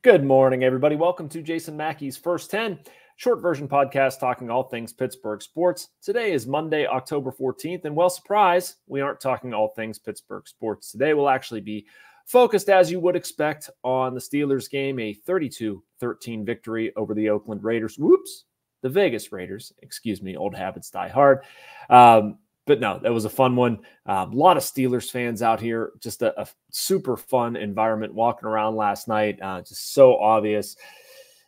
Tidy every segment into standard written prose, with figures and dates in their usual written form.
Good morning, everybody. Welcome to Jason Mackey's First 10, short version podcast talking all things Pittsburgh sports. Today is Monday, October 14th, and well, surprise, we aren't talking all things Pittsburgh sports. Today will actually be focused, as you would expect, on the Steelers game, a 32-13 victory over the Oakland Raiders. The Vegas Raiders. Excuse me, old habits die hard. But no, that was a fun one. A lot of Steelers fans out here. Just a super fun environment walking around last night. Just so obvious.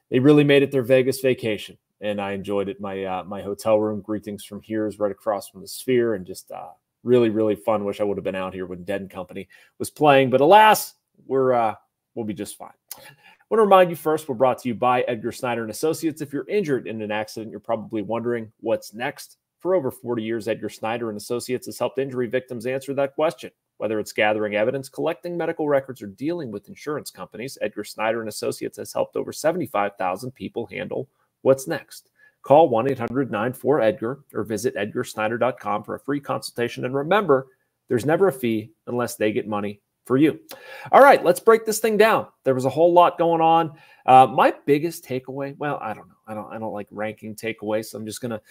They really made it their Vegas vacation, and I enjoyed it. My hotel room, greetings from here, is right across from the Sphere, and just really, really fun. Wish I would have been out here when Dead & Company was playing, but alas, we'll be just fine. I want to remind you first, we're brought to you by Edgar Snyder Associates. If you're injured in an accident, you're probably wondering what's next. For over 40 years, Edgar Snyder Associates has helped injury victims answer that question. Whether it's gathering evidence, collecting medical records, or dealing with insurance companies, Edgar Snyder Associates has helped over 75,000 people handle what's next. Call 1-800-94-EDGAR or visit edgarsnyder.com for a free consultation. And remember, there's never a fee unless they get money for you. All right, let's break this thing down. There was a whole lot going on. My biggest takeaway, well, I don't know. I don't like ranking takeaways, so I'm just going to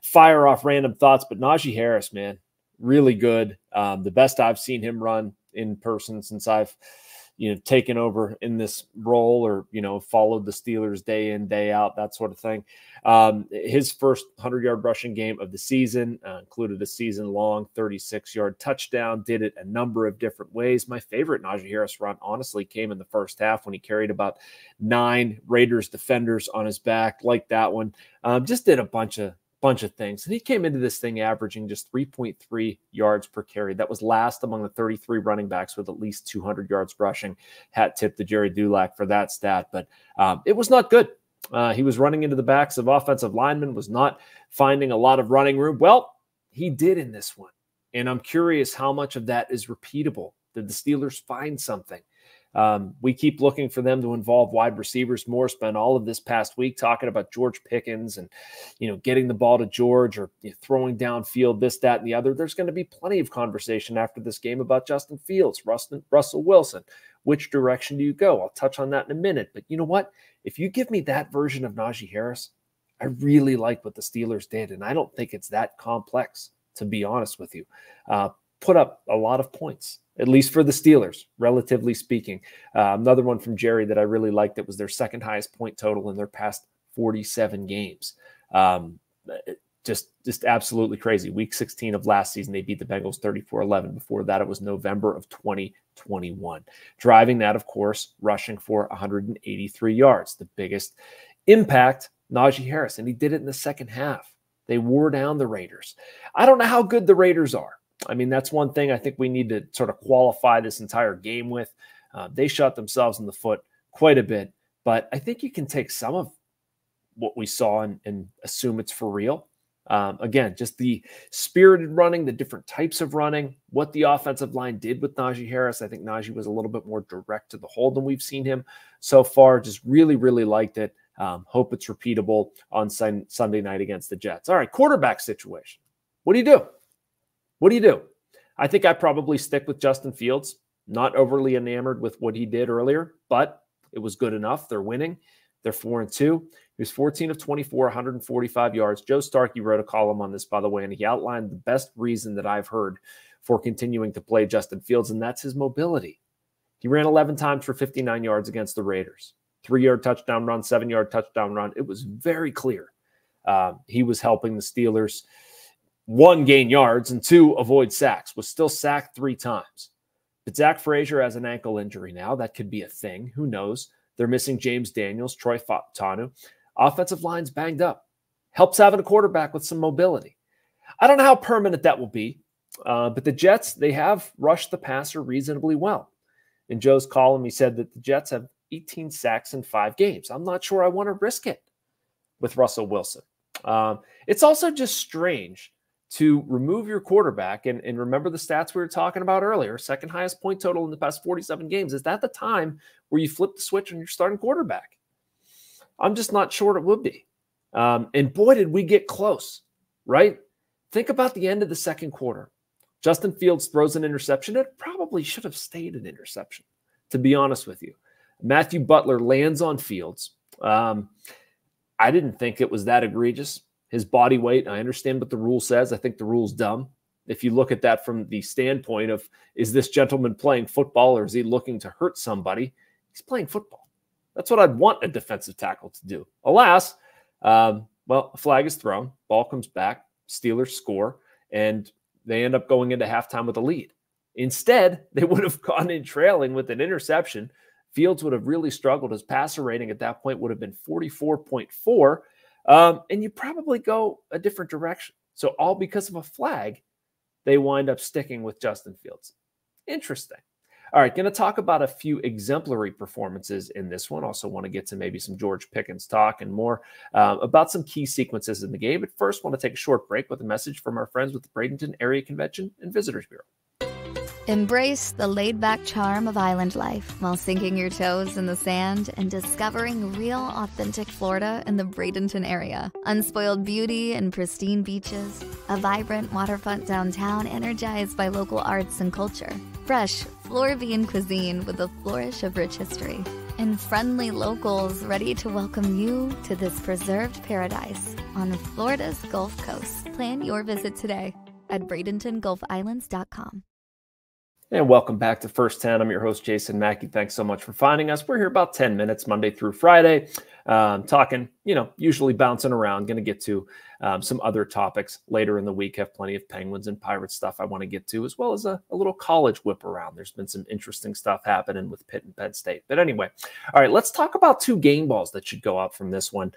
fire off random thoughts. But Najee Harris, man, really good. The best I've seen him run in person since I've, taken over in this role or, followed the Steelers day in, day out, that sort of thing. His first 100-yard rushing game of the season included a season-long 36-yard touchdown, did it a number of different ways. My favorite Najee Harris run, honestly, came in the first half when he carried about 9 Raiders defenders on his back, like that one. Just did a bunch of things. And he came into this thing averaging just 3.3 yards per carry. That was last among the 33 running backs with at least 200 yards rushing. Hat tip to Jerry Dulac for that stat, but it was not good. He was running into the backs of offensive linemen, was not finding a lot of running room. Well, he did in this one. And I'm curious how much of that is repeatable. Did the Steelers find something? We keep looking for them to involve wide receivers more. Spent all of this past week talking about George Pickens and, getting the ball to George or throwing downfield, this, that, and the other. There's going to be plenty of conversation after this game about Justin Fields, Russell Wilson. Which direction do you go? I'll touch on that in a minute. But you know what? If you give me that version of Najee Harris, I really like what the Steelers did. And I don't think it's that complex, to be honest with you. Put up a lot of points, at least for the Steelers, relatively speaking. Another one from Jerry that I really liked, that was their second highest point total in their past 47 games. Just absolutely crazy. Week 16 of last season, they beat the Bengals 34-11. Before that, it was November of 2021. Driving that, of course, rushing for 183 yards. The biggest impact, Najee Harris, and he did it in the second half. They wore down the Raiders. I don't know how good the Raiders are. I mean, that's one thing I think we need to sort of qualify this entire game with. They shot themselves in the foot quite a bit, but I think you can take some of what we saw and assume it's for real. Again, just the spirited running, the different types of running, what the offensive line did with Najee Harris. I think Najee was a little bit more direct to the hole than we've seen him so far. Just really, really liked it. Hope it's repeatable on Sunday night against the Jets. All right, quarterback situation. What do you do? What do you do? I think I probably stick with Justin Fields. Not overly enamored with what he did earlier, but it was good enough. They're winning. They're 4-2. He was 14 of 24, 145 yards. Joe Starkey wrote a column on this, by the way, and he outlined the best reason that I've heard for continuing to play Justin Fields, and that's his mobility. He ran 11 times for 59 yards against the Raiders. 3-yard touchdown run, 7-yard touchdown run. It was very clear. He was helping the Steelers, 1, gain yards, and 2, avoid sacks. Was still sacked 3 times. But Zach Frazier has an ankle injury now. That could be a thing. Who knows? They're missing James Daniels, Troy Fautanu. Offensive line's banged up. Helps having a quarterback with some mobility. I don't know how permanent that will be, but the Jets, they have rushed the passer reasonably well. In Joe's column, he said that the Jets have 18 sacks in 5 games. I'm not sure I want to risk it with Russell Wilson. It's also just strange to remove your quarterback, and remember the stats we were talking about earlier, second highest point total in the past 47 games. Is that the time where you flip the switch on your starting quarterback? I'm just not sure it would be. And boy, did we get close, right? Think about the end of the second quarter. Justin Fields throws an interception. It probably should have stayed an interception, to be honest with you. Matthew Butler lands on Fields. I didn't think it was that egregious. His body weight, I understand what the rule says. I think the rule's dumb. If you look at that from the standpoint of, is this gentleman playing football or is he looking to hurt somebody? He's playing football. That's what I'd want a defensive tackle to do. Alas, well, a flag is thrown. Ball comes back. Steelers score, and they end up going into halftime with a lead. Instead, they would have gone in trailing with an interception. Fields would have really struggled. His passer rating at that point would have been 44.4, and you probably go a different direction. So all because of a flag, they wind up sticking with Justin Fields. Interesting. All right, going to talk about a few exemplary performances in this one. Also want to get to maybe some George Pickens talk and more about some key sequences in the game. But first, want to take a short break with a message from our friends with the Bradenton Area Convention and Visitors Bureau. Embrace the laid-back charm of island life while sinking your toes in the sand and discovering real, authentic Florida in the Bradenton area. Unspoiled beauty and pristine beaches, a vibrant waterfront downtown energized by local arts and culture, fresh Floridian cuisine with a flourish of rich history, and friendly locals ready to welcome you to this preserved paradise on Florida's Gulf Coast. Plan your visit today at BradentonGulfIslands.com. And welcome back to First 10. I'm your host, Jason Mackey. Thanks so much for finding us. We're here about 10 minutes, Monday through Friday, talking, usually bouncing around. Going to get to some other topics later in the week. Have plenty of Penguins and Pirates stuff I want to get to, as well as a little college whip around. There's been some interesting stuff happening with Pitt and Penn State. But anyway, all right, let's talk about two game balls that should go out from this one.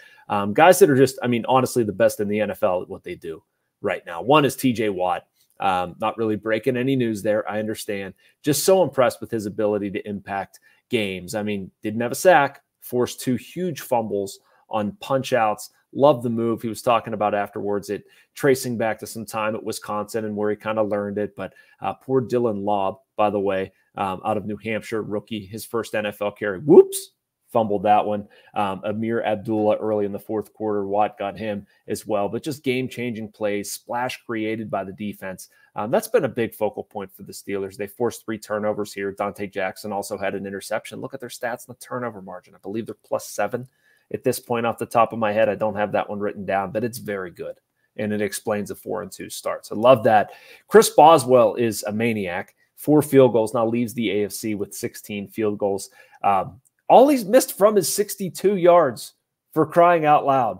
Guys that are just, honestly, the best in the NFL at what they do right now. One is TJ Watt. Not really breaking any news there. I understand. Just so impressed with his ability to impact games. Didn't have a sack, forced two huge fumbles on punch outs. Love the move. He was talking about afterwards it tracing back to some time at Wisconsin and where he kind of learned it. But poor Dylan Lobb, by the way, out of New Hampshire, rookie, his first NFL carry. Whoops. Fumbled that one. Amir Abdullah early in the fourth quarter. Watt got him as well. But just game-changing plays, splash created by the defense. That's been a big focal point for the Steelers. They forced 3 turnovers here. Dante Jackson also had an interception. Look at their stats in the turnover margin. I believe they're +7 at this point off the top of my head. I don't have that one written down, but it's very good. And it explains a 4-2 start. So love that. Chris Boswell is a maniac. 4 field goals. Now leaves the AFC with 16 field goals. All he's missed from is 62 yards, for crying out loud.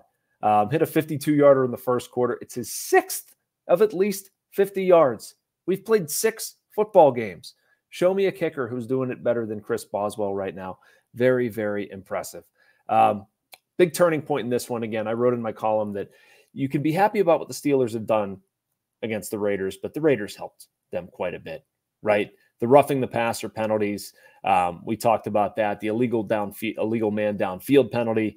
Hit a 52-yarder in the first quarter. It's his 6th of at least 50 yards. We've played 6 football games. Show me a kicker who's doing it better than Chris Boswell right now. Very, very impressive. Big turning point in this one. Again, I wrote in my column that you can be happy about what the Steelers have done against the Raiders, but the Raiders helped them quite a bit, right? The roughing the passer penalties, we talked about that. The illegal man downfield penalty,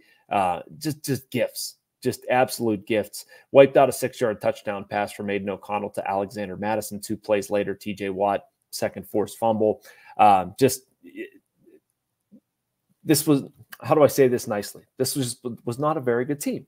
just gifts, just absolute gifts. Wiped out a 6-yard touchdown pass from Aiden O'Connell to Alexander Madison. 2 plays later, TJ Watt, second forced fumble. This was, how do I say this nicely? This was not a very good team.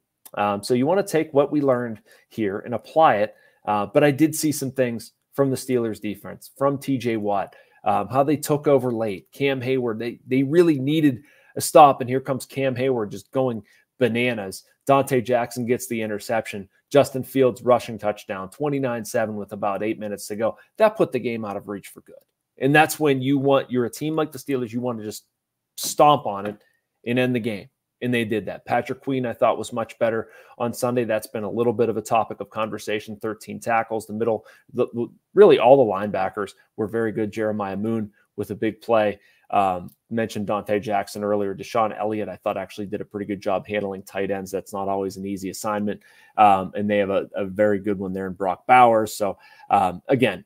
So you want to take what we learned here and apply it. But I did see some things from the Steelers defense, from TJ Watt, how they took over late. Cam Hayward, they really needed a stop, and here comes Cam Hayward just going bananas. Dante Jackson gets the interception. Justin Fields rushing touchdown, 29-7 with about 8 minutes to go. That put the game out of reach for good. And that's when you're a team like the Steelers, you want to just stomp on it and end the game. And they did that. Patrick Queen, I thought, was much better on Sunday. That's been a little bit of a topic of conversation. 13 tackles. Really all the linebackers were very good. Jeremiah Moon with a big play. Mentioned Dante Jackson earlier. Deshaun Elliott, I thought, actually did a pretty good job handling tight ends. That's not always an easy assignment. And they have a very good one there in Brock Bowers. So, again,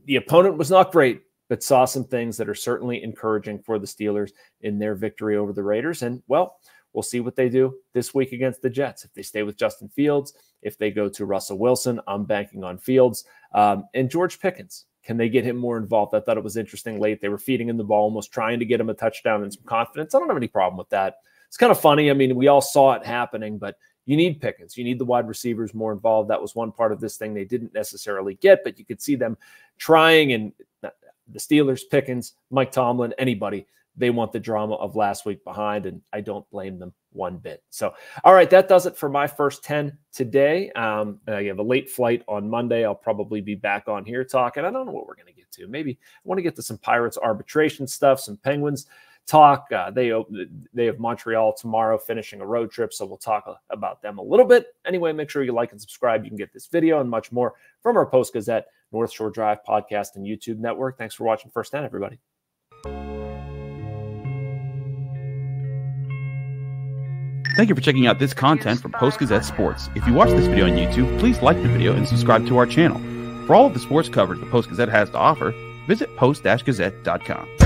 the opponent was not great, but saw some things that are certainly encouraging for the Steelers in their victory over the Raiders. And, well, we'll see what they do this week against the Jets. If they stay with Justin Fields, if they go to Russell Wilson, I'm banking on Fields. And George Pickens, can they get him more involved? I thought it was interesting late. They were feeding him the ball, almost trying to get him a touchdown and some confidence. I don't have any problem with that. It's kind of funny. We all saw it happening, but you need Pickens. You need the wide receivers more involved. That was one part of this thing they didn't necessarily get, but you could see them trying, and the Steelers, Pickens, Mike Tomlin, anybody, they want the drama of last week behind, and I don't blame them one bit. So, all right, that does it for my first 10 today. I have a late flight on Monday. I'll probably be back on here talking. I don't know what we're going to get to. Maybe I want to get to some Pirates arbitration stuff, some Penguins talk. They have Montreal tomorrow finishing a road trip, so we'll talk about them a little bit. Anyway, make sure you like and subscribe. You can get this video and much more from our Post-Gazette, North Shore Drive podcast, and YouTube network. Thanks for watching First 10, everybody. Thank you for checking out this content from Post-Gazette Sports. If you watch this video on YouTube, please like the video and subscribe to our channel. For all of the sports coverage the Post-Gazette has to offer, visit post-gazette.com.